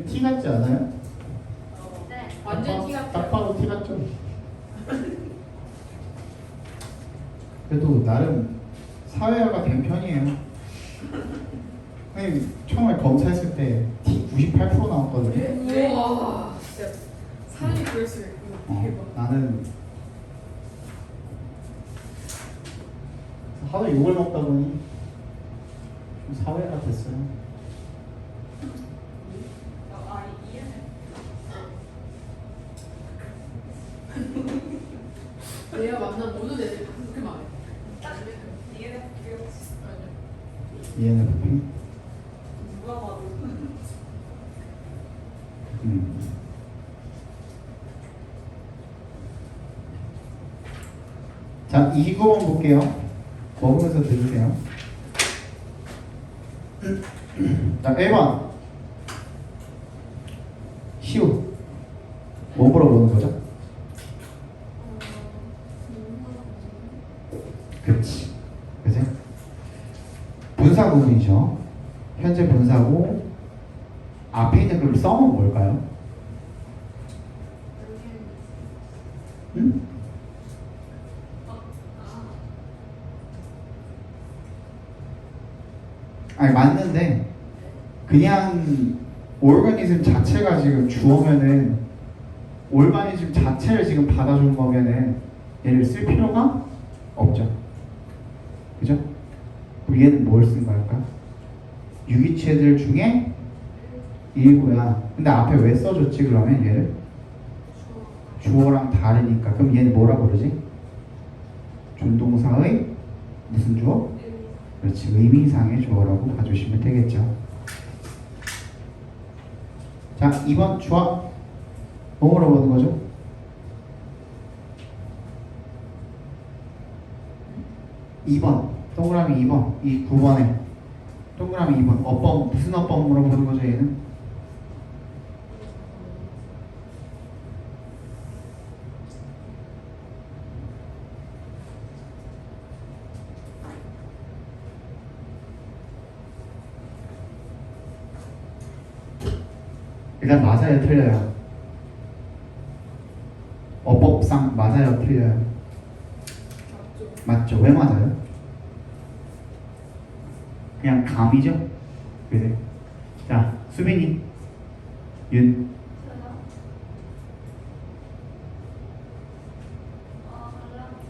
티 같지 않아요? 네. 완전 티 같아요. 딱 봐도 티 같죠? 그래도 나름 사회화가 된 편이에요. 아니, 처음에 검사했을 때 티 98% 나왔거든요. 네? 와, 진짜 사람이 그럴 수가 있구나. 대박. 나는 하도 욕을 먹다 보니 좀 사회가 됐어요. 내가 만난 모든 애들이 다 그렇게 말해. ENFP? 누가 봐도. 자, 29번 볼게요. 먹으면서 들으세요. 자, 1번. 시우. 뭐 물어보는 거죠? 그렇지. 그지? 분사 구문이죠. 현재 분사고, 앞에 있는 그 썸은 뭘까요? 응? 아니 맞는데 그냥 오르가니즘 자체가 지금 주어면은 오르가니즘 자체를 지금 받아준 거면은 얘를 쓸 필요가 없죠. 그죠? 그럼 얘는 뭘 쓴 걸까? 유기체들 중에 일부야. 근데 앞에 왜 써줬지 그러면 얘를? 주어랑 다르니까. 그럼 얘는 뭐라 부르지? 준동사의 무슨 주어? 그렇지, 의미상의 주어라고 봐주시면 되겠죠. 자, 2번 주어 뭐 물어보는 거죠? (2번) 동그라미 2번 이 9번에 동그라미 2번 어법 무슨 어법 물어보는 거죠 얘는? 일단 맞아요 틀려요? 어법상 맞아요 틀려요? 맞죠. 왜 맞아요? 그냥 감이죠? 그래. 자, 수빈이 윤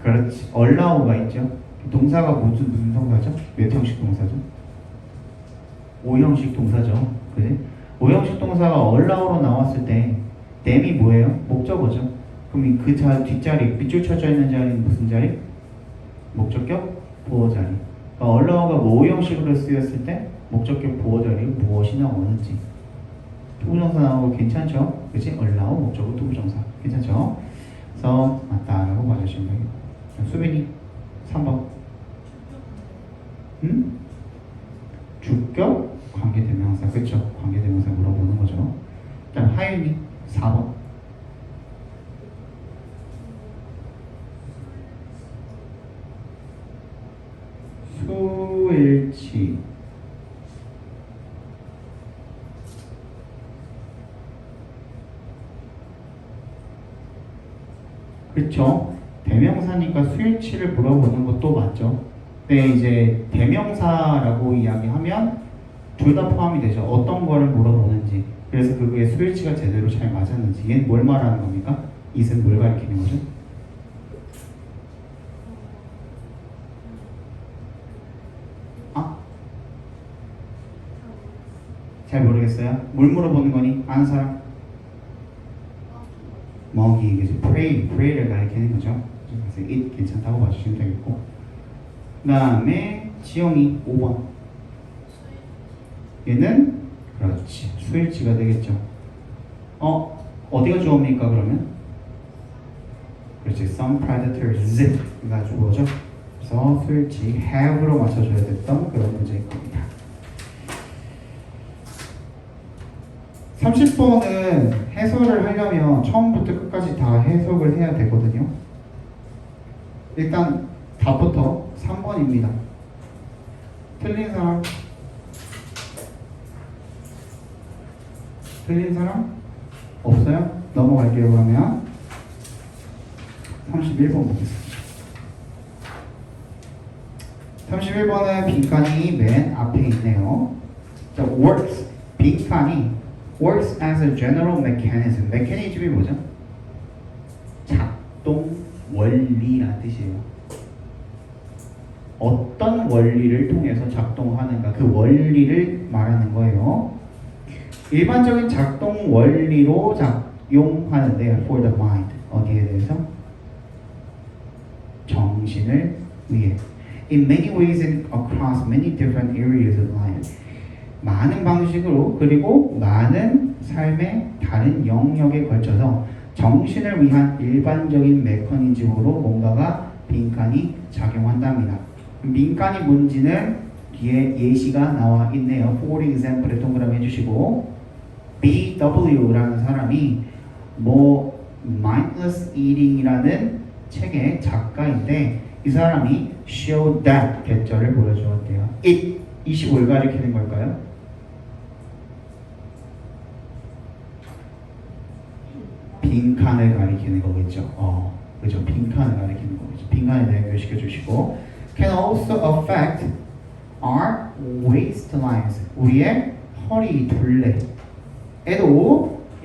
그렇지. allow가 있죠. 동사가 무슨 동사죠? 몇 형식 동사죠? 5형식 동사죠. 그래? 5형식 동사가 allow로 나왔을 때 them이 뭐예요? 목적어죠. 그럼 그 뒷자리 밑줄 쳐져 있는 자리는 무슨 자리? 목적격 보어 자리. 그러니까 allow가 뭐 5형식으로 쓰였을 때 목적격 보어 자리에 무엇이 나오는지. 투부정사 나오고 괜찮죠? 그치? allow 목적어 투부정사 괜찮죠? 그래서 맞다라고 봐주시면 되겠고. 수빈이 3번. 주격 관계대명사. 그쵸? 관계대명사 물어보는 거죠. 그다음 하윤이 4번. 수일치. 그쵸? 대명사니까 수일치를 물어보는 것도 맞죠. 근데 이제 대명사라고 이야기하면 둘 다 포함이 되죠. 어떤 거를 물어보는지. 그래서 그게 수일치가 제대로 잘 맞았는지. 얘는 뭘 말하는 겁니까? 이는 뭘 가리키는 거죠? 잘 모르겠어요? 뭘 물어보는 거니? 아는 사람? 먹이, 그지? pray를 가리키는 거죠. 그래서 it 괜찮다고 봐주시면 되겠고. 그 다음에 지영이 5번. 얘는 그렇지 수일치가 되겠죠. 어디가 주어입니까 그러면? 그렇지, some predators가 주어죠. 그래서 수일치 have로 맞춰줘야 됐던 그런 문제일 겁니다. 30번은 해설을 하려면 처음부터 끝까지 다 해석을 해야 되거든요. 일단 답부터 3번입니다. 틀린 사람 틀린 사람? 없어요? 넘어갈게요. 그러면 31번 보겠습니다. 31번은 빈칸이 맨 앞에 있네요. 자, works. 빈칸이 works as a general mechanism. 메커니즘이 뭐죠? 작동 원리라는 뜻이에요. 어떤 원리를 통해서 작동하는가, 그 원리를 말하는 거예요. 일반적인 작동 원리로 작용하는데요. For the mind. 어디에 대해서? 정신을 위해. In many ways and across many different areas of life. 많은 방식으로 그리고 많은 삶의 다른 영역에 걸쳐서 정신을 위한 일반적인 메커니즘으로 뭔가가 빈칸이 작용한답니다. 빈칸이 뭔지는 뒤에 예시가 나와 있네요. For example에 동그라미 해주시고 BW라는 사람이 뭐 Mindless Eating이라는 책의 작가인데 이 사람이 show that 개절을 보여주었대요. it 25를 가리키는 걸까요? 빈칸을 가리키는 거겠죠. 그죠? 빈칸을 가리키는 거겠죠. 빈칸에 대해 교시켜 주시고 can also affect our waistlines. 우리의 허리 둘레에도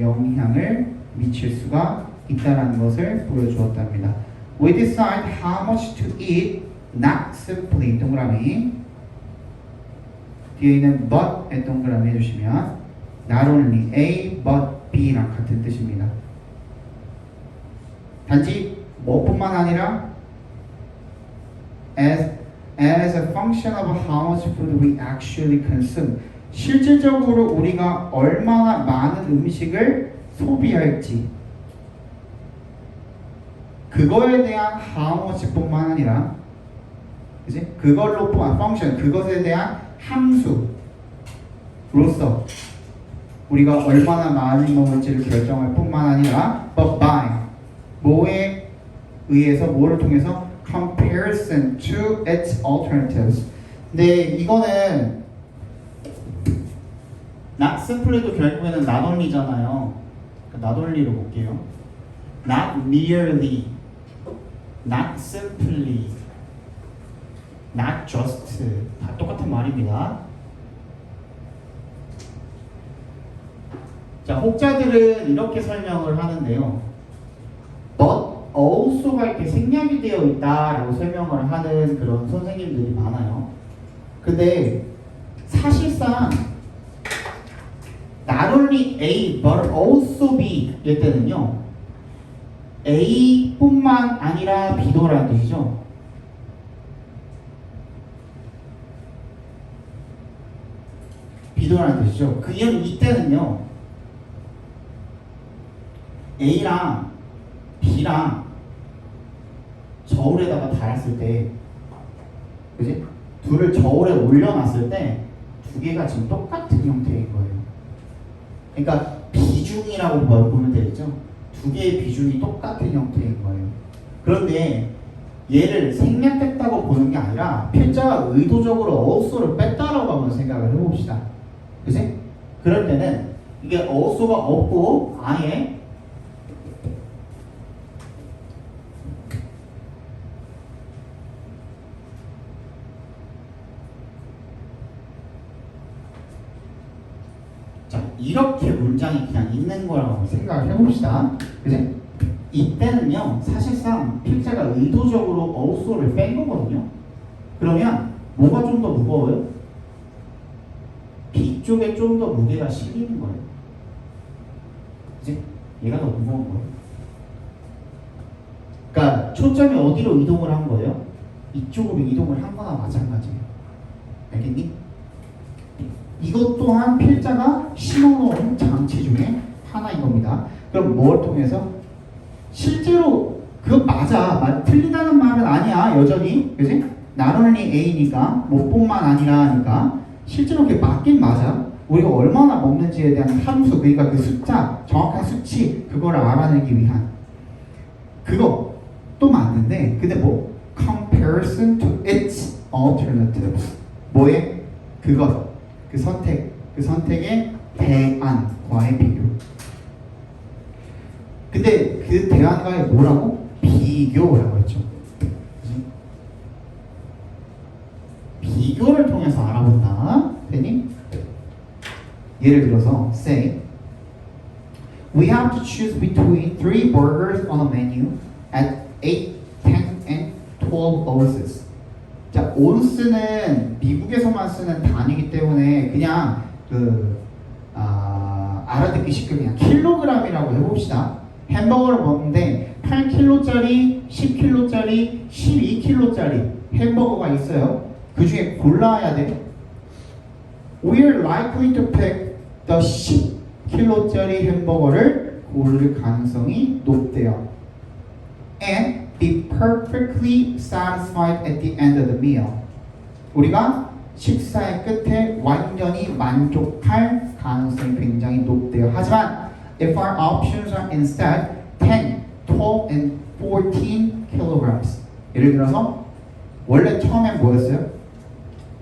영향을 미칠 수가 있다는 것을 보여주었답니다. We decide how much to eat, not simply 동그라미 뒤에 있는 but에 동그라미 해주시면 not only A but B랑 같은 뜻입니다. 단지 뭐뿐만 아니라 as a function of how much food we actually consume. 실질적으로 우리가 얼마나 많은 음식을 소비할지 그거에 대한 how much뿐만 아니라 그지? 그걸로 function 그것에 대한 함수로서 우리가 얼마나 많이 먹을지를 결정할 뿐만 아니라 but by 뭐에 의해서 뭐를 통해서 comparison to its alternatives. 근데 이거는 not simply도 결국에는 not only잖아요. not only로 볼게요. not merely, not simply, not just 다 똑같은 말입니다. 자, 혹자들은 이렇게 설명을 하는데요. but also가 이렇게 생략이 되어 있다라고 설명을 하는 그런 선생님들이 많아요. 근데 사실상 not only A but also B 일 때는요. A뿐만 아니라 B도라는 뜻이죠. B도라는 뜻이죠. 그 이유는 이때는요. A랑 B랑 저울에다가 달았을 때, 그지? 둘을 저울에 올려놨을 때 두 개가 지금 똑같은 형태인 거예요. 그러니까 비중이라고 보면 되겠죠. 두 개의 비중이 똑같은 형태인 거예요. 그런데 얘를 생략했다고 보는 게 아니라 필자가 의도적으로 also를 뺐다라고 한번 생각을 해봅시다. 그지? 그럴 때는 이게 also가 없고 아예 이렇게 문장이 그냥 있는 거라고 생각을 해봅시다. 그지? 이때는요, 사실상 필자가 의도적으로 also를 뺀 거거든요. 그러면 뭐가 좀 더 무거워요? B 쪽에 좀 더 무게가 실리는 거예요. 그지? 얘가 더 무거운 거예요. 그러니까 초점이 어디로 이동을 한 거예요? 이쪽으로 이동을 한 거나 마찬가지예요. 알겠니? 이것 또한 필자가 심어놓은 장치 중에 하나인 겁니다. 그럼 뭘 통해서? 실제로 그거 맞아. 틀리다는 말은 아니야. 여전히. 그지? not only A니까 뭐뿐만 아니라 하니까 실제로 그게 맞긴 맞아. 우리가 얼마나 먹는지에 대한 함수, 그러니까 그 숫자, 정확한 수치, 그거를 알아내기 위한 그거 또 맞는데 근데 뭐? comparison to its alternatives. 뭐에? 그것. 그 선택, 그 선택의 대안과의 비교. 뭐라고? 비교라고 했죠. 그치? 비교를 통해서 알아본다. 됐니? 예를 들어서 say we have to choose between 3 burgers on a menu at 8, 10, and 12 ounces. 자, 온스는 미국에서만 쓰는 단위이기 때문에 그냥 알아듣기 쉽게 그냥 킬로그램이라고 해봅시다. 햄버거를 먹는데 8kg짜리, 10kg짜리, 12kg짜리 햄버거가 있어요. 그 중에 골라야 돼. We're likely to pick the 10kg짜리 햄버거를 고를 가능성이 높대요. And be perfectly satisfied at the end of the meal. 우리가 식사의 끝에 완전히 만족할 가능성이 굉장히 높대요. 하지만 if our options are instead 10, 12, and 14 kilograms. 예를 들어서 원래 처음엔 뭐였어요?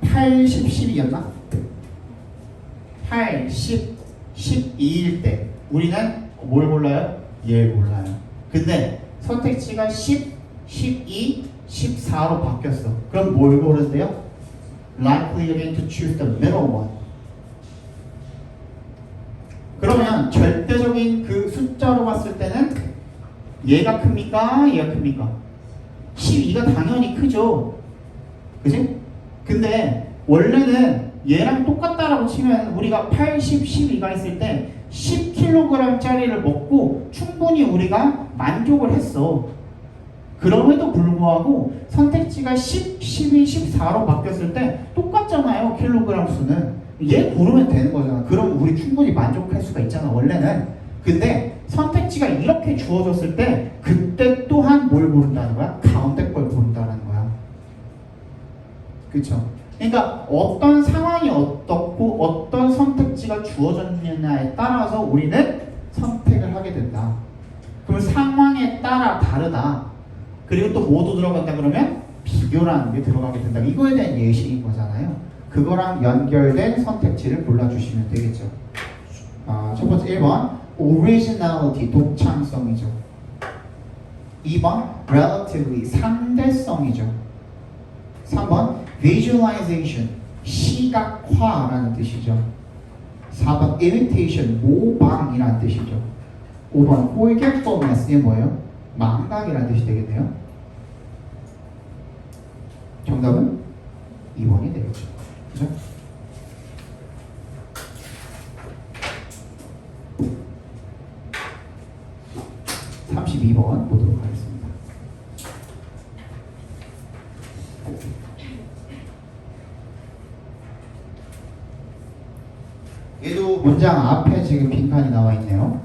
8, 10, 12였나? 8, 10, 12일 때 우리는 뭘 골라요? 얘를 골라요. 근데 선택지가 10, 12, 14로 바뀌었어. 그럼 뭘 고른대요? Likely you're going to choose the middle one. 그러면 절대적인 그 숫자로 봤을 때는 얘가 큽니까? 얘가 큽니까? 12가 당연히 크죠. 그치? 근데 원래는 얘랑 똑같다라고 치면 우리가 80, 12가 있을 때 10kg짜리를 먹고 충분히 우리가 만족을 했어. 그럼에도 불구하고 선택지가 10, 12, 14로 바뀌었을 때 똑같잖아요. 킬로그램 수는. 얘 고르면 되는 거잖아. 그럼 우리 충분히 만족할 수가 있잖아. 원래는. 근데 선택지가 이렇게 주어졌을 때 그때 또한 뭘 고른다는 거야? 가운데 걸 고른다는 거야. 그쵸? 그러니까 어떤 상황이 어떻고 어떤 선택지가 주어졌느냐에 따라서 우리는 선택을 하게 된다. 그럼 상황에 따라 다르다. 그리고 또 뭐도 들어간다 그러면 비교라는 게 들어가게 된다. 이거에 대한 예시인 거잖아요. 그거랑 연결된 선택지를 골라주시면 되겠죠. 첫 번째 1번 originality, 독창성이죠. 2번 relatively, 상대성이죠. 3번 visualization, 시각화라는 뜻이죠. 4번 imitation, 모방이라는 뜻이죠. 5번 forgetfulness, 이게 뭐예요? 망각이라는 뜻이 되겠네요. 정답은 2번이 되겠죠. 그죠? (32번) 보도록 하겠습니다. 얘도 문장 앞에 지금 빈칸이 나와 있네요.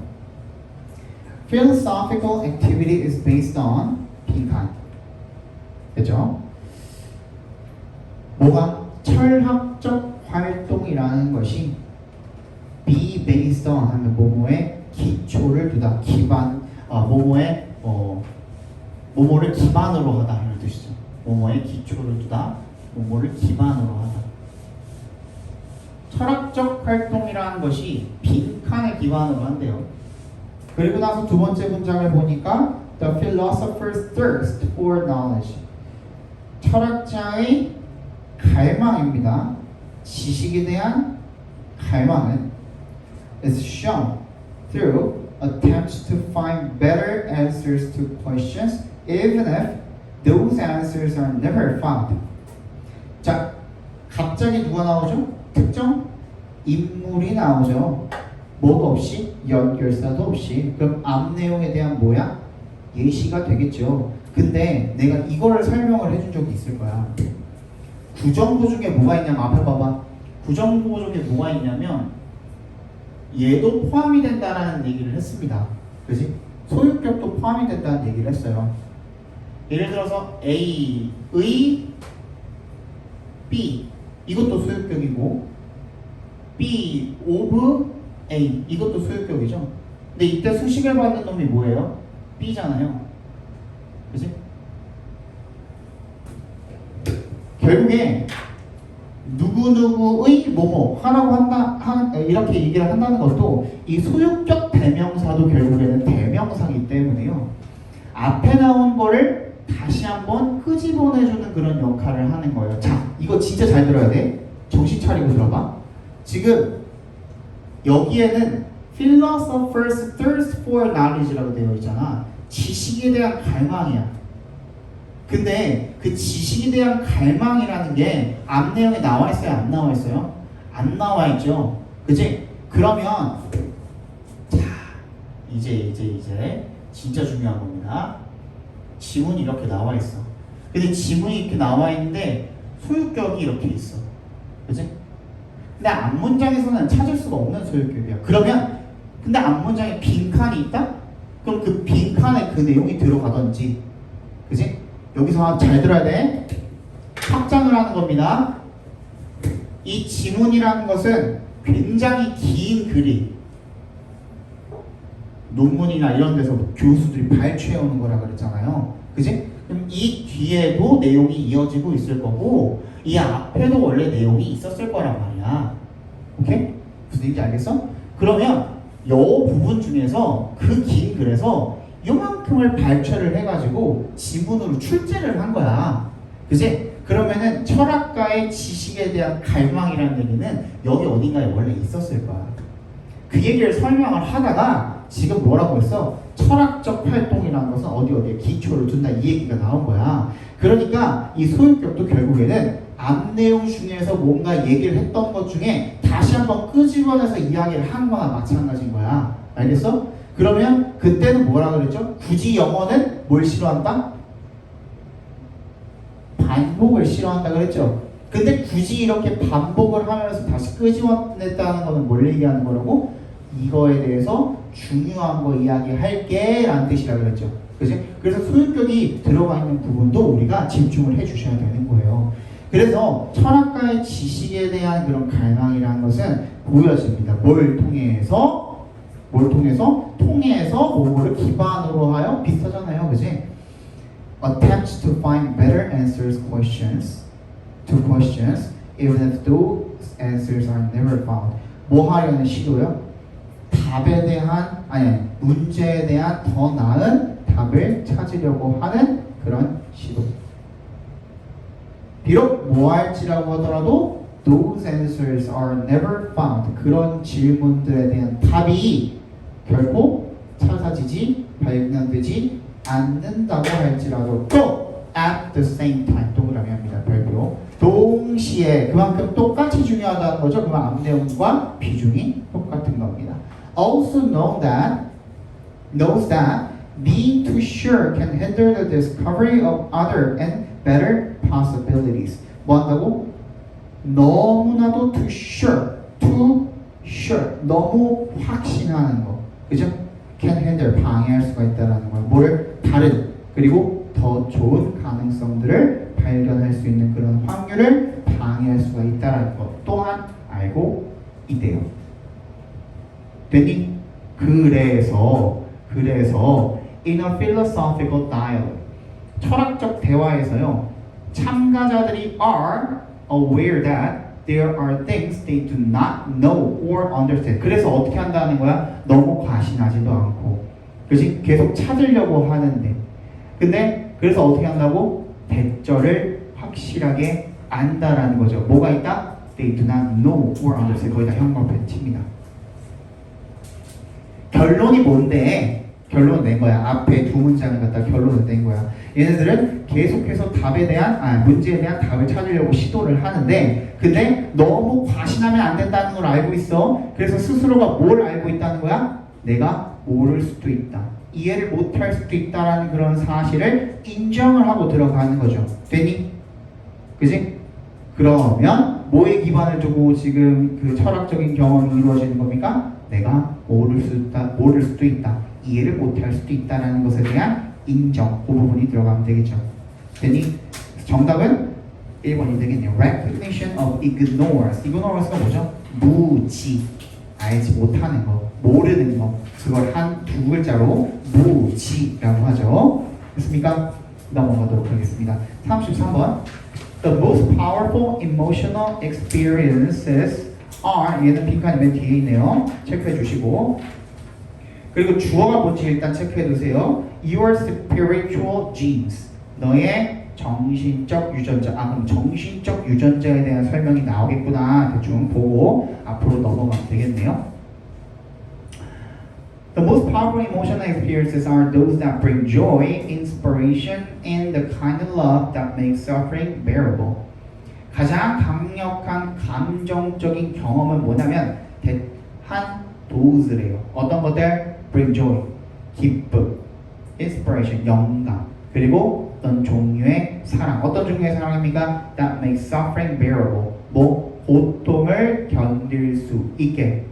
Philosophical activity is based on 빈칸. 그죠? 뭐가? 철학적 활동이라는 것이 be based on 하면 뭐뭐에 기초를 두다. 기반, 뭐뭐를 기반으로 하다 이런 뜻이죠. 뭐뭐에 기초를 두다. 뭐뭐를 기반으로 하다. 철학적 활동이라는 것이 빈칸에 기반으로 한대요. 그리고 나서 두 번째 문장을 보니까 The philosopher's thirst for knowledge. 철학자의 갈망입니다. 지식에 대한 갈망은 is shown through attempts to find better answers to questions even if those answers are never found. 자, 갑자기 누가 나오죠? 특정 인물이 나오죠. 뭐도 없이, 연결사도 없이. 그럼 앞 내용에 대한 뭐야? 예시가 되겠죠. 근데 내가 이거를 설명을 해준 적이 있을 거야. 구정구 중에 뭐가 있냐면 앞에 봐봐. 구정구 중에 뭐가 있냐면 얘도 포함이 된다라는 얘기를 했습니다. 그지? 소유격도 포함이 된다는 얘기를 했어요. 예를 들어서 A의 B 이것도 소유격이고 B of A 이것도 소유격이죠. 근데 이때 수식을 받는 놈이 뭐예요? B잖아요. 그지? 결국에 누구누구의 뭐뭐 하라고 한다 이렇게 얘기를 한다는 것도 이 소유격 대명사도 결국에는 대명사이기 때문에요. 앞에 나온 거를 다시 한번 끄집어내주는 그런 역할을 하는 거예요. 자, 이거 진짜 잘 들어야 돼. 정신 차리고 들어봐. 지금 여기에는 philosophers thirst for knowledge라고 되어 있잖아. 지식에 대한 갈망이야. 근데 그 지식에 대한 갈망이라는 게 앞 내용에 나와 있어요? 안 나와 있어요? 안 나와 있죠. 그치? 그러면 자, 이제 진짜 중요한 겁니다. 지문이 이렇게 나와 있어. 근데 지문이 이렇게 나와 있는데 소유격이 이렇게 있어. 그치? 근데 앞문장에서는 찾을 수가 없는 소유격이야. 그러면 근데 앞문장에 빈칸이 있다? 그럼 그 빈칸에 그 내용이 들어가던지. 그치? 여기서 잘 들어야 돼. 확장을 하는 겁니다. 이 지문이라는 것은 굉장히 긴 글이 논문이나 이런 데서 교수들이 발췌해오는 거라 그랬잖아요. 그지? 그럼 이 뒤에도 내용이 이어지고 있을 거고 이 앞에도 원래 내용이 있었을 거란 말이야. 오케이? 무슨 얘기인지 알겠어? 그러면 이 부분 중에서 그 긴 글에서 요만큼을 발췌를 해가지고 지문으로 출제를 한 거야. 그지? 그러면은 철학가의 지식에 대한 갈망이라는 얘기는 여기 어딘가에 원래 있었을 거야. 그 얘기를 설명을 하다가 지금 뭐라고 했어? 철학적 활동이라는 것은 어디에 기초를 둔다 이 얘기가 나온 거야. 그러니까 이 소유격도 결국에는 앞 내용 중에서 뭔가 얘기를 했던 것 중에 다시 한번 끄집어내서 이야기를 한 거나 마찬가지인 거야. 알겠어? 그러면 그때는 뭐라 그랬죠? 굳이 영어는 뭘 싫어한다? 반복을 싫어한다 그랬죠? 근데 굳이 이렇게 반복을 하면서 다시 끄집어냈다는 거는 뭘 얘기하는 거라고? 이거에 대해서 중요한 거 이야기할게 라는 뜻이라 그랬죠. 그치? 그래서 소유격이 들어가 있는 부분도 우리가 집중을 해 주셔야 되는 거예요. 그래서 철학가의 지식에 대한 그런 갈망이라는 것은 보여집니다. 뭘 통해서? 통해서 뭐를 기반으로 하여 비슷하잖아요. 그치? Attempts to find better answers to questions even if those answers are never found. 뭐 하려는 시도요? 문제에 대한 더 나은 답을 찾으려고 하는 그런 시도. 비록 뭐 할지라고 하더라도 those answers are never found. 그런 질문들에 대한 답이 결코 찾아지지, 발견되지 않는다고 할지라도 또 at the same time 동그라미 합니다. 별표. 동시에 그만큼 똑같이 중요하다는 거죠. 그만 앞 내용과 비중이 똑같은 겁니다. Also knows that being too sure can hinder the discovery of other and better possibilities. 뭐 한다고? 너무나도 too sure. 너무 확신하는 거. 그죠? can hinder, 방해할 수가 있다는 거. 뭐를? 다른, 그리고 더 좋은 가능성들을 발견할 수 있는 그런 확률을 방해할 수가 있다는 것 또한 알고 있대요. 됐니? 그래서 in a philosophical dialogue 철학적 대화에서요 참가자들이 are aware that there are things they do not know or understand. 그래서 어떻게 한다는 거야? 너무 과신하지도 않고 그렇지? 계속 찾으려고 하는데 근데 그래서 어떻게 한다고? 대절을 확실하게 안다라는 거죠. 뭐가 있다? They do not know or understand. 거의 다 형광 펜치입니다. 결론이 뭔데? 결론을 낸 거야. 앞에 두 문장을 갖다 결론을 낸 거야. 얘네들은 계속해서 문제에 대한 답을 찾으려고 시도를 하는데 근데 너무 과신하면 안 된다는 걸 알고 있어. 그래서 스스로가 뭘 알고 있다는 거야? 내가 모를 수도 있다. 이해를 못할 수도 있다라는 그런 사실을 인정을 하고 들어가는 거죠. 되니? 그지? 그러면 뭐에 기반을 두고 지금 그 철학적인 경험이 이루어지는 겁니까? 내가 모를 수도 있다. 이해를 못할 수도 있다는 것에 대한 인정. 그 부분이 들어가면 되겠죠. 되니? 정답은 1번이 되겠네요. Recognition of ignorance. ignorance가 뭐죠? 무지. 알지 못하는 거. 모르는 거. 그걸 한 두 글자로 무지라고 하죠. 됐습니까? 넘어가도록 하겠습니다. 33번. The most powerful emotional experiences are 얘는 빈칸이 맨 뒤에 있네요. 체크해 주시고 그리고 주어가 뭔지 일단 체크해 두세요. your spiritual genes. 너의 정신적 유전자. 그럼 정신적 유전자에 대한 설명이 나오겠구나. 대충 보고 앞으로 넘어가면 되겠네요. The most powerful emotional experiences are those that bring joy, inspiration, and the kind of love that makes suffering bearable. 가장 강력한 감정적인 경험은 뭐냐면 한 도우즈래요. 어떤 것들? Bring joy, 기쁨, inspiration, 영감, 그리고 어떤 종류의 사랑. 어떤 종류의 사랑입니까? That makes suffering bearable. 고통을 견딜 수 있게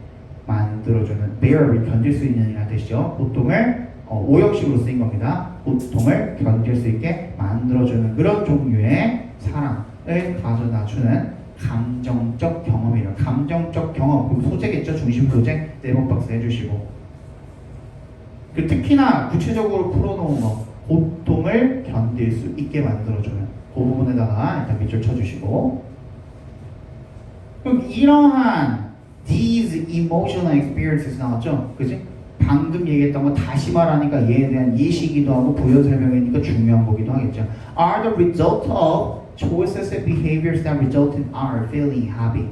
만들어주는, bearable, 견딜 수 있는 이라는 뜻이죠. 고통을 오형식으로 쓰인 겁니다. 고통을 견딜 수 있게 만들어주는 그런 종류의 사랑을 가져다주는 감정적 경험이에요. 감정적 경험, 그럼 소재겠죠. 중심 소재 4번 박스 해주시고, 특히나 구체적으로 풀어놓은 거, 고통을 견딜 수 있게 만들어주는 그 부분에다가 일단 밑줄 쳐주시고, 그럼 이러한 these emotional experiences 나왔죠? 그지? 방금 얘기했던 거 다시 말하니까 얘에 대한 예시기도 하고 부연 설명이니까 중요한 거기도 하겠죠. Are the result of choices and behaviors that result in our feeling happy.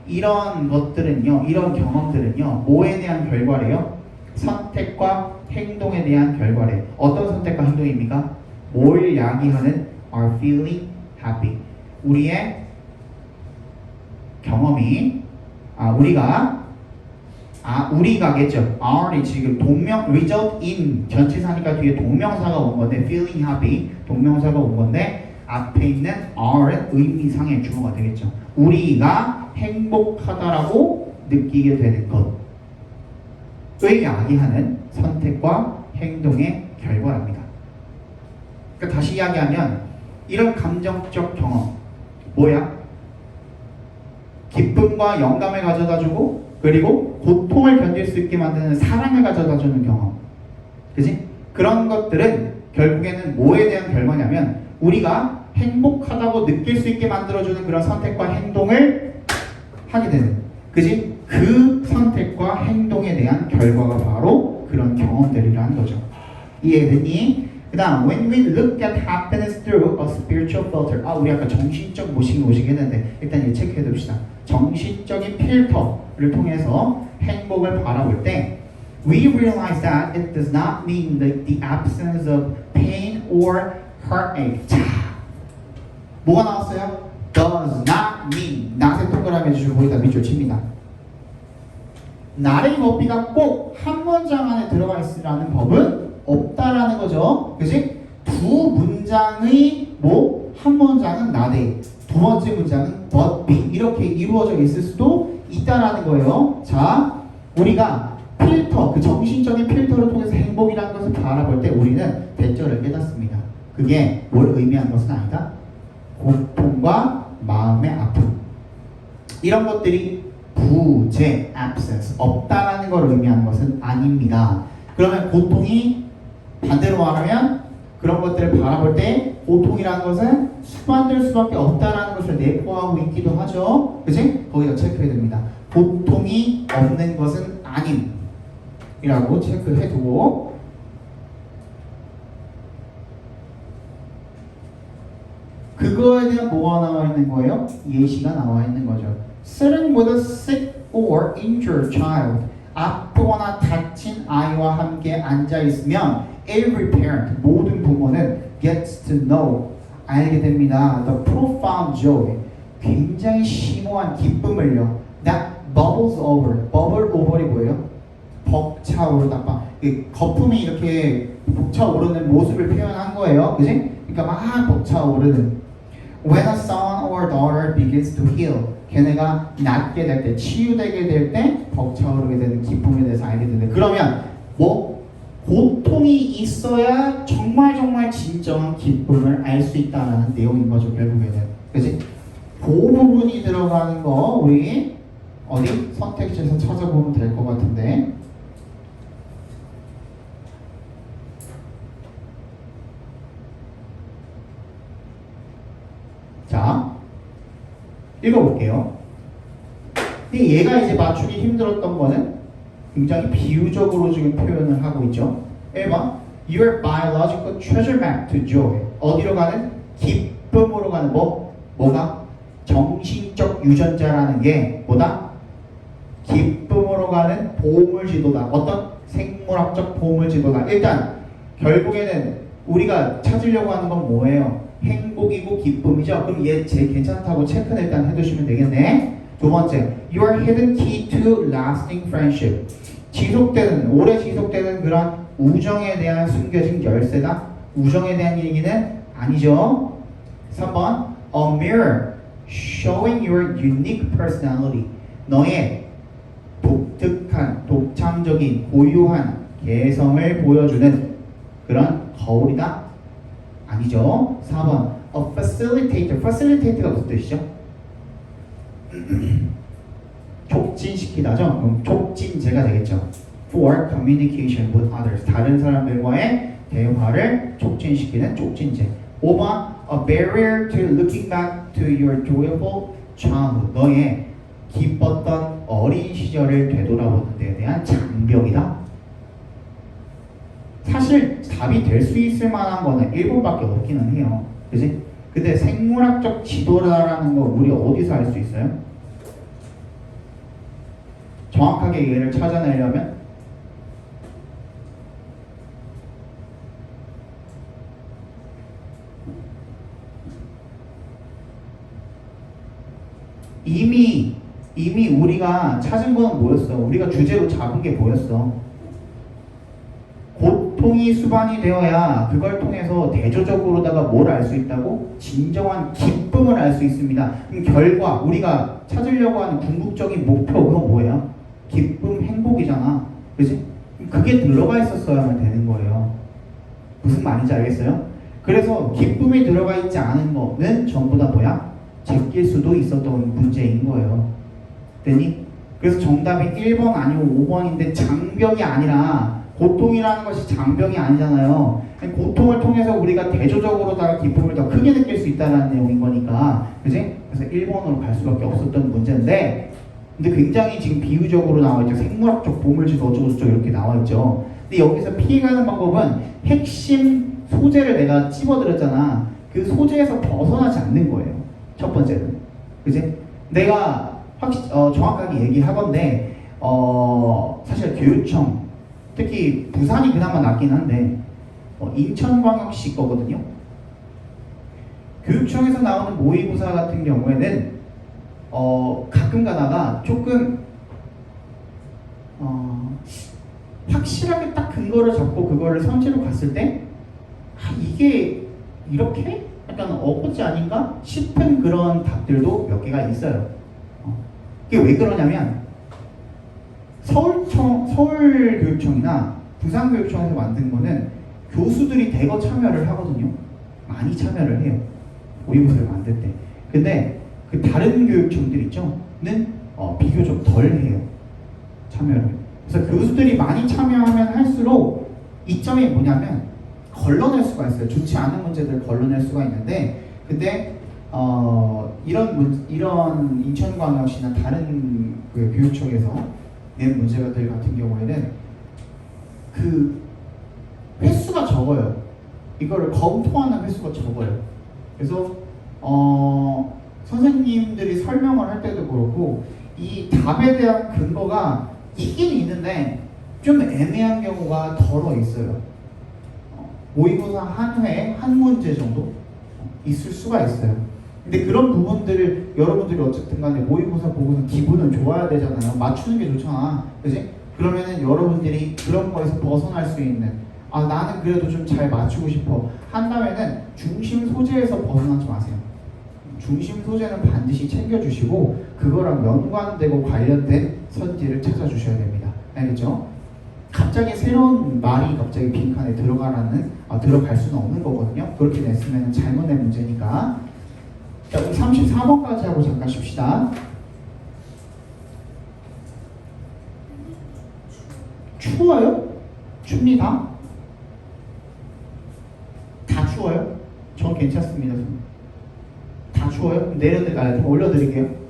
이런 것들은요, 이런 경험들은요, 뭐에 대한 결과래요? 선택과 행동에 대한 결과래. 어떤 선택과 행동입니까? 뭘 야기하는? Are feeling happy. 우리의 경험이 우리가겠죠. R이 지금 result in 전치사니까 뒤에 동명사가 온 건데 feeling happy 동명사가 온 건데 앞에 있는 R은 의미상의 주어가 되겠죠. 우리가 행복하다라고 느끼게 되는 것을 야기하는 선택과 행동의 결과랍니다. 그러니까 다시 이야기하면 이런 감정적 경험 뭐야? 기쁨과 영감을 가져다주고 그리고 고통을 견딜 수 있게 만드는 사랑을 가져다주는 경험, 그지? 그런 것들은 결국에는 뭐에 대한 결과냐면 우리가 행복하다고 느낄 수 있게 만들어주는 그런 선택과 행동을 하게 되는, 그지? 그 선택과 행동에 대한 결과가 바로 그런 경험들이라는 거죠. 이해되니? 그 다음, when we look at happiness through a spiritual filter. 우리 아까 정신적 모식 했는데 일단 이거 체크해 둡시다. 정신적인 필터를 통해서 행복을 바라볼 때 we realize that it does not mean the absence of pain or heartache. 자, 뭐가 나왔어요? does not mean. 낫에 동그라미 해주시고 거기다 밑줄 칩니다. 나의 법비가 꼭 한 문장 안에 들어가 있으라는 법은 없다라는 거죠. 그치? 두 문장의 한 문장은 나대, 두 번째 문장은 but be 이렇게 이루어져 있을 수도 있다라는 거예요. 자, 우리가 필터, 그 정신적인 필터를 통해서 행복이라는 것을 바라볼 때 우리는 대절을 깨닫습니다. 그게 뭘 의미하는 것은 아니다. 고통과 마음의 아픔, 이런 것들이 부재, absence, 없다라는 걸 의미하는 것은 아닙니다. 그러면 고통이 반대로 말하면 그런 것들을 바라볼 때 고통이라는 것은 수반될 수밖에 없다라는 것을 내포하고 있기도 하죠. 그치? 거기다 체크해야 됩니다. 고통이 없는 것은 아님이라고 체크해두고, 그거에 대한 뭐가 나와 있는 거예요? 예시가 나와 있는 거죠. Sitting with a sick or injured child. 아프거나 다친 아이와 함께 앉아 있으면 every parent, 모든 부모는 gets to know, 알게 됩니다. The profound joy, 굉장히 심오한 기쁨을요. That bubbles over. bubble over이 뭐예요? 벅차오르다. 거품이 이렇게 벅차오르는 모습을 표현한 거예요. 그지? 그러니까 막 벅차오르는. When a son or daughter begins to heal. 걔네가 낫게 될 때, 치유되게 될 때 벅차오르게 되는 기쁨에 대해서 알게 되는데, 그러면 고통이 있어야 정말 진정한 기쁨을 알 수 있다는 내용인 거죠, 결국에는. 그치? 그 부분이 들어가는 거 우리 어디 선택지에서 찾아보면 될 것 같은데, 자, 읽어볼게요. 근데 얘가 이제 맞추기 힘들었던 거는 굉장히 비유적으로 지금 표현을 하고 있죠. 1번, Your biological treasure map to joy. 어디로 가는? 기쁨으로 가는 뭐가? 정신적 유전자라는 게 뭐다? 기쁨으로 가는 보물지도다. 어떤? 생물학적 보물지도다. 일단 결국에는 우리가 찾으려고 하는 건 뭐예요? 행복이고 기쁨이죠. 그럼 얘 제 괜찮다고 체크는 일단 해두시면 되겠네. 두 번째, your hidden key to lasting friendship. 지속되는, 오래 지속되는 그런 우정에 대한 숨겨진 열쇠다. 우정에 대한 얘기는 아니죠. 3번, a mirror showing your unique personality. 너의 독특한, 독창적인, 고유한 개성을 보여주는 그런 거울이다. 아니죠. 4번, a facilitator. facilitator가 무슨 뜻이죠? 촉진시키다죠. 그럼 촉진제가 되겠죠. For communication with others. 다른 사람들과의 대화를 촉진시키는 촉진제. 5번, a barrier to looking back to your joyful childhood. 너의 기뻤던 어린 시절을 되돌아보는 데에 대한 장벽이다. 사실 답이 될 수 있을 만한 거는 1번밖에 없기는 해요. 그지? 근데 생물학적 지도라는 거 우리 어디서 알 수 있어요? 정확하게 얘를 찾아내려면 이미 우리가 찾은 건 뭐였어? 우리가 주제로 잡은 게 뭐였어? 고통이 수반이 되어야 그걸 통해서 대조적으로다가 뭘 알 수 있다고? 진정한 기쁨을 알 수 있습니다. 그럼 결과 우리가 찾으려고 하는 궁극적인 목표 그건 뭐예요? 기쁨, 행복이잖아. 그지? 그게 들어가 있었어야만 되는 거예요. 무슨 말인지 알겠어요? 그래서 기쁨이 들어가 있지 않은 거는 전부 다 뭐야? 제낄 수도 있었던 문제인 거예요. 됐니? 그래서 정답이 1번 아니고 5번인데 장벽이 아니라 고통이라는 것이 장벽이 아니잖아요. 고통을 통해서 우리가 대조적으로다가 기쁨을 더 크게 느낄 수 있다는 내용인 거니까. 그지? 그래서 1번으로 갈 수밖에 없었던 문제인데 근데 굉장히 지금 비유적으로 나와있죠. 생물학적 보물지도 어쩌고저쩌고 이렇게 나와있죠. 근데 여기서 피해가는 방법은 핵심 소재를 내가 찝어드렸잖아. 그 소재에서 벗어나지 않는 거예요. 첫 번째는. 그지? 내가 정확하게 얘기하건데 사실 교육청 특히 부산이 그나마 낫긴 한데 인천광역시 거거든요. 교육청에서 나오는 모의고사 같은 경우에는 가끔 가다가 조금 확실하게 딱 근거를 잡고 그거를 선지로 갔을 때 이게 이렇게 약간 어거지 아닌가 싶은 그런 답들도 몇 개가 있어요. 이게 왜 그러냐면 서울교육청이나 부산교육청에서 만든 거는 교수들이 대거 참여를 하거든요. 많이 참여를 해요. 모의고사를 만들 때. 근데 그 다른 교육청들 있죠? 는 비교적 덜 해요. 참여를. 그래서 교수들이 많이 참여하면 할수록 이점이 뭐냐면 걸러낼 수가 있어요. 좋지 않은 문제들을 걸러낼 수가 있는데 근데 이런 인천광역시나 다른 그 교육청에서 낸 문제들 같은 경우에는 그 횟수가 적어요. 이거를 검토하는 횟수가 적어요. 그래서 선생님들이 설명을 할 때도 그렇고 이 답에 대한 근거가 있긴 있는데 좀 애매한 경우가 덜어 있어요. 모의고사 한 회, 한 문제 정도 있을 수가 있어요. 근데 그런 부분들을 여러분들이 어쨌든 간에 모의고사 보고서 기분은 좋아야 되잖아요. 맞추는 게 좋잖아. 그지? 그러면은 여러분들이 그런 거에서 벗어날 수 있는 나는 그래도 좀 잘 맞추고 싶어 한다면은 중심 소재에서 벗어나지 마세요. 중심 소재는 반드시 챙겨주시고 그거랑 연관되고 관련된 선지를 찾아주셔야 됩니다. 알겠죠? 갑자기 새로운 말이 갑자기 빈칸에 들어갈 수는 없는 거거든요. 그렇게 냈으면 잘못 낸 문제니까. 자, 우리 34번까지 하고 잠깐 쉽시다. 추워요? 춥니다. 다 추워요? 전 괜찮습니다. 다 추워요? 올려드릴게요.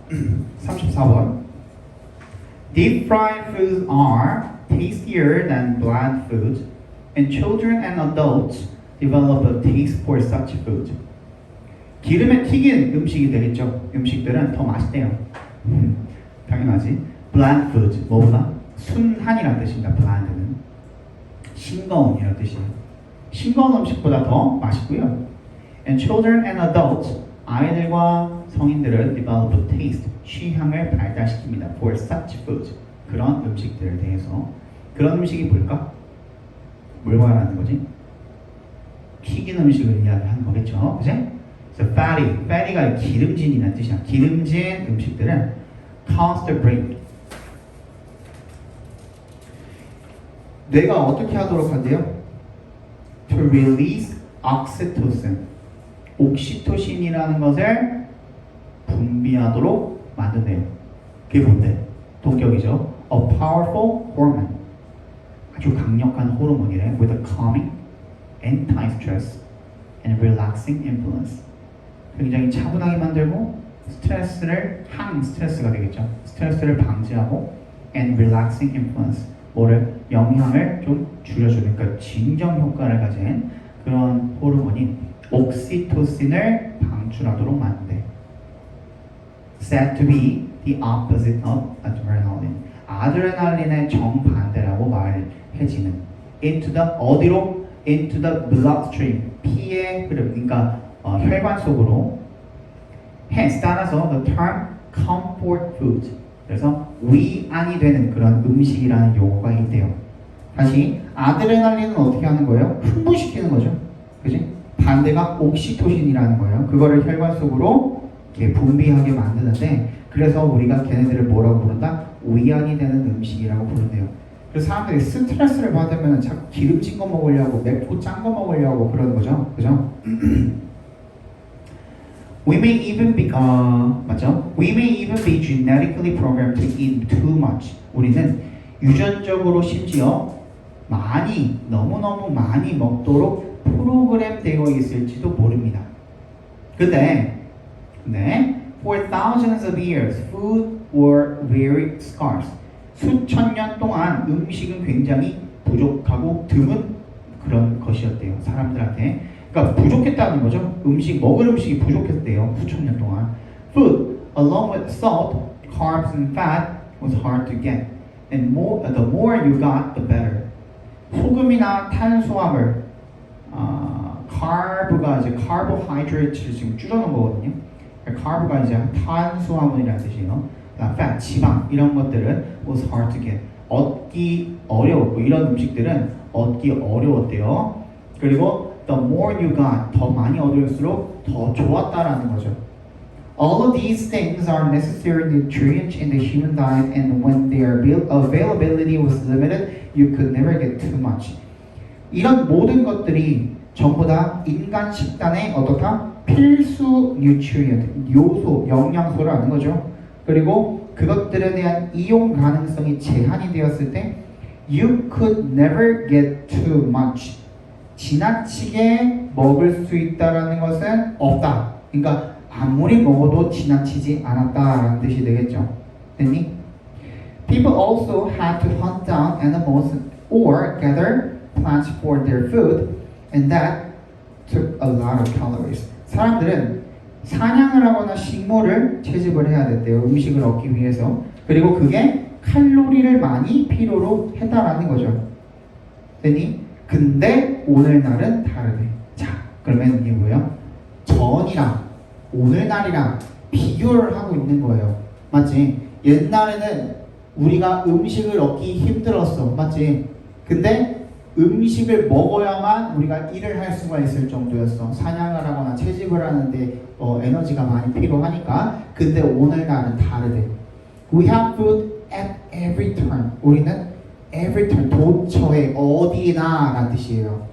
34번. Deep fried foods are tastier than bland foods, and children and adults develop a taste for such food. 기름에 튀긴 음식이 되겠죠. 음식들은 더 맛있대요. 당연하지. Bland food, 뭐보다? 순한이라는 뜻입니다. bland는 싱거운이라는 뜻이에요. 싱거운 음식보다 더 맛있고요. And children and adults, 아이들과 성인들은 develop a taste, 취향을 발달시킵니다. For such food, 그런 음식들에 대해서. 그런 음식이 뭘까? 뭘 말하는 거지? 튀긴 음식을 이야기하는 거겠죠. 그치? So fatty가 기름진이라는 뜻이야. 기름진 음식들은 cause the brain. 뇌가 어떻게 하도록 한대요? To release oxytocin. 옥시토신이라는 것을 분비하도록 만든대요. 그게 뭔데? 동격이죠. A powerful hormone. 아주 강력한 호르몬이래. With a calming, anti-stress, and relaxing influence. 굉장히 차분하게 만들고 스트레스를 항 스트레스가 되겠죠. 스트레스를 방지하고 and relaxing influence. 뭐를 영향을 좀 줄여주는 그러니까 진정 효과를 가진 그런 호르몬인 옥시토신을 방출하도록 만든대. Said to be the opposite of adrenaline. 아드레날린의 정반대라고 말해지는. Into the 어디로? Into the bloodstream. 피의 흐름. 그러니까 혈관 속으로. Hence 따라서 the term comfort food. 그래서 위안이 되는 그런 음식이라는 용어가 있대요. 다시 아드레날린은 어떻게 하는 거예요? 흥분시키는 거죠. 그지? 반대가 옥시토신이라는 거예요. 그거를 혈관 속으로 이렇게 분비하게 만드는데 그래서 우리가 걔네들을 뭐라고 부른다? 위안이 되는 음식이라고 부른대요. 그래서 사람들이 스트레스를 받으면 자꾸 기름진 거 먹으려고 맵고 짠 거 먹으려고 그러는 거죠. 그죠? We may even be 맞죠? We may even be genetically programmed to eat too much. 우리는 유전적으로 심지어 많이 너무너무 많이 먹도록 프로그램 되어 있을지도 모릅니다. 근데 for thousands of years, food were very scarce. 수천 년 동안 음식은 굉장히 부족하고 드문 그런 것이었대요. 사람들한테. 그러니까 부족했다는 거죠. 먹을 음식이 부족했대요. 수천 년 동안. Food, along with salt, carbs, and fat, was hard to get. And the more you got, the better. 소금이나 탄수화물, carb가 이제 carbohydrate를 지금 줄여놓은 거거든요. carb가 이제 탄수화물이라는 뜻이에요. fat, 지방 이런 것들은 was hard to get. 얻기 어려웠고 이런 음식들은 얻기 어려웠대요. 그리고 the more you got, 더 많이 얻을수록 더 좋았다라는 거죠. All of these things are necessary nutrients in the human diet, and when their availability was limited, you could never get too much. 이런 모든 것들이 전부 다 인간 식단의 어떻다? 필수 nutrient, 요소, 영양소라는 거죠. 그리고 그것들에 대한 이용 가능성이 제한이 되었을 때, you could never get too much. 지나치게 먹을 수 있다라는 것은 없다. 그러니까 아무리 먹어도 지나치지 않았다라는 뜻이 되겠죠. 됐니? People also had to hunt down animals or gather plants for their food, and that took a lot of calories. 사람들은 사냥을 하거나 식물을 채집을 해야 됐대요. 음식을 얻기 위해서. 그리고 그게 칼로리를 많이 필요로 했다라는 거죠. 됐니? 근데 오늘날은 다르네. 자, 그러면 이게 뭐예요? 전이랑 오늘날이랑 비교를 하고 있는 거예요. 맞지? 옛날에는 우리가 음식을 얻기 힘들었어. 맞지? 근데 음식을 먹어야만 우리가 일을 할 수가 있을 정도였어. 사냥을 하거나 채집을 하는데 에너지가 많이 필요하니까. 근데 오늘날은 다르대. We have food at every turn. 우리는 every turn, 도처에 어디에나 라는 뜻이에요.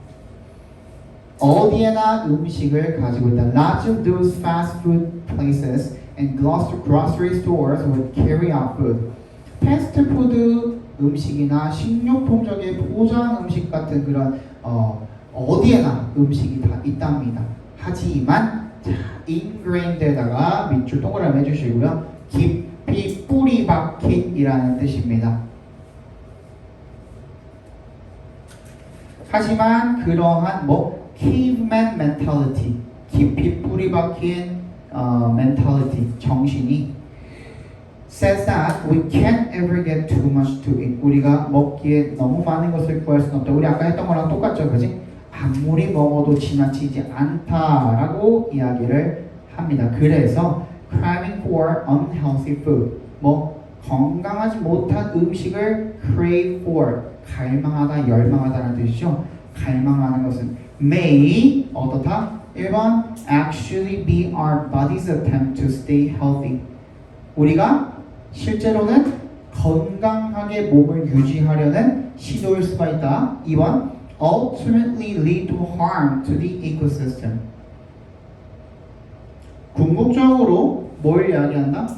어디에나 음식을 가지고 있다. Lots of those fast food places and grocery stores would carry out food. 패스트푸드 음식이나 식료품적인 포장 음식 같은 그런 어디에나 음식이 다 있답니다. 하지만 자, ingrained에다가 밑줄 동그라미 해주시고요. 깊이 뿌리 박힌이라는 뜻입니다. 하지만 그러한 caveman mentality, 깊이 뿌리 박힌 mentality, 정신이 says that we can't ever get too much to eat. 우리가 먹기에 너무 많은 것을 구할 수는 없다. 우리 아까 했던 거랑 똑같죠, 그지? 아무리 먹어도 지나치지 않다라고 이야기를 합니다. 그래서 craving for unhealthy food, 건강하지 못한 음식을 crave for, 갈망하다, 열망하다는 뜻이죠. 갈망하는 것은 may, 어떻다? 1번 actually be our body's attempt to stay healthy. 우리가 실제로는 건강하게 몸을 유지하려는 시도일 수가 있다. 2번 ultimately lead to harm to the ecosystem. 궁극적으로 뭘 이야기한다?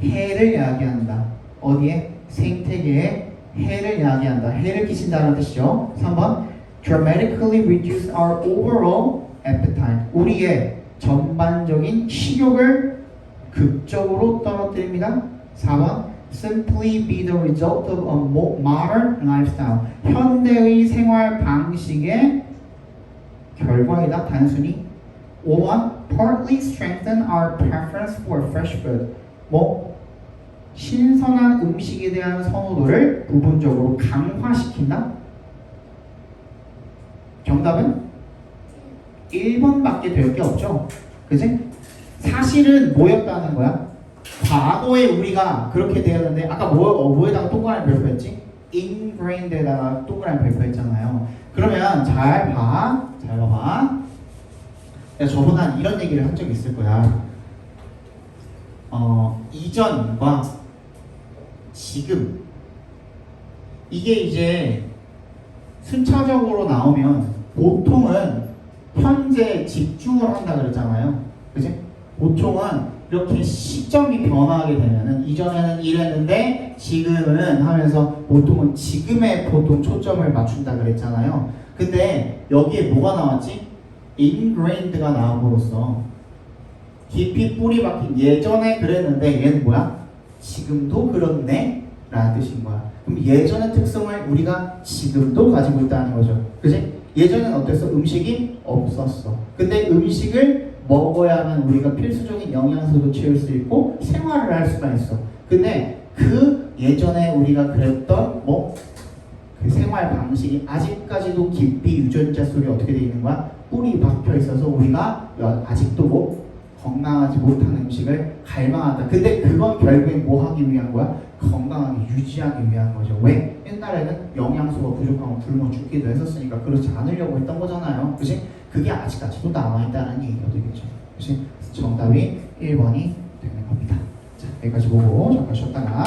해를 이야기한다. 어디에? 생태계에 해를 이야기한다. 해를 끼친다는 뜻이죠. 3번 dramatically reduce our overall appetite. 우리의 전반적인 식욕을 극적으로 떨어뜨립니다. 4번 simply be the result of a modern lifestyle. 현대의 생활 방식의 결과이다. 단순히. 5번 partly strengthen our preference for fresh food. 신선한 음식에 대한 선호도를 부분적으로 강화시킨다. 정답은 1번밖에 될 게 없죠. 그치? 사실은 뭐였다는 거야? 과거에 우리가 그렇게 되었는데 아까 뭐에다가 동그라미 별표했지? ingrained에다가 동그라미 별표했잖아요. 그러면 잘 봐. 내가 저번에 한 이런 얘기를 한 적이 있을 거야. 이전과 지금 이게 이제 순차적으로 나오면 보통은 현재 집중을 한다 그랬잖아요. 그치? 보통은 이렇게 시점이 변화하게 되면은 이전에는 이랬는데 지금은 하면서 보통은 지금에 보통 초점을 맞춘다 그랬잖아요. 근데 여기에 뭐가 나왔지? ingrained가 나옴으로써 깊이 뿌리 박힌 예전에 그랬는데 얘는 뭐야? 지금도 그렇네? 라는 뜻인 거야. 그럼 예전의 특성을 우리가 지금도 가지고 있다는 거죠. 그치? 예전엔 어땠어? 음식이 없었어. 근데 음식을 먹어야만 우리가 필수적인 영양소도 채울 수 있고 생활을 할 수가 있어. 근데 그 예전에 우리가 그랬던 그 생활 방식이 아직까지도 깊이 유전자 속에 어떻게 돼 있는 거야? 뿌리 박혀 있어서 우리가 아직도 건강하지 못한 음식을 갈망한다. 근데 그건 결국엔 뭐 하기 위한 거야? 건강하게 유지하기 위한 거죠. 왜? 옛날에는 영양소가 부족하면 굶어 죽기도 했었으니까 그렇지 않으려고 했던 거잖아요. 그치? 그게 아직까지도 남아있다는 얘기가 되겠죠. 그치? 정답이 1번이 되는 겁니다. 자, 여기까지 보고 잠깐 쉬었다가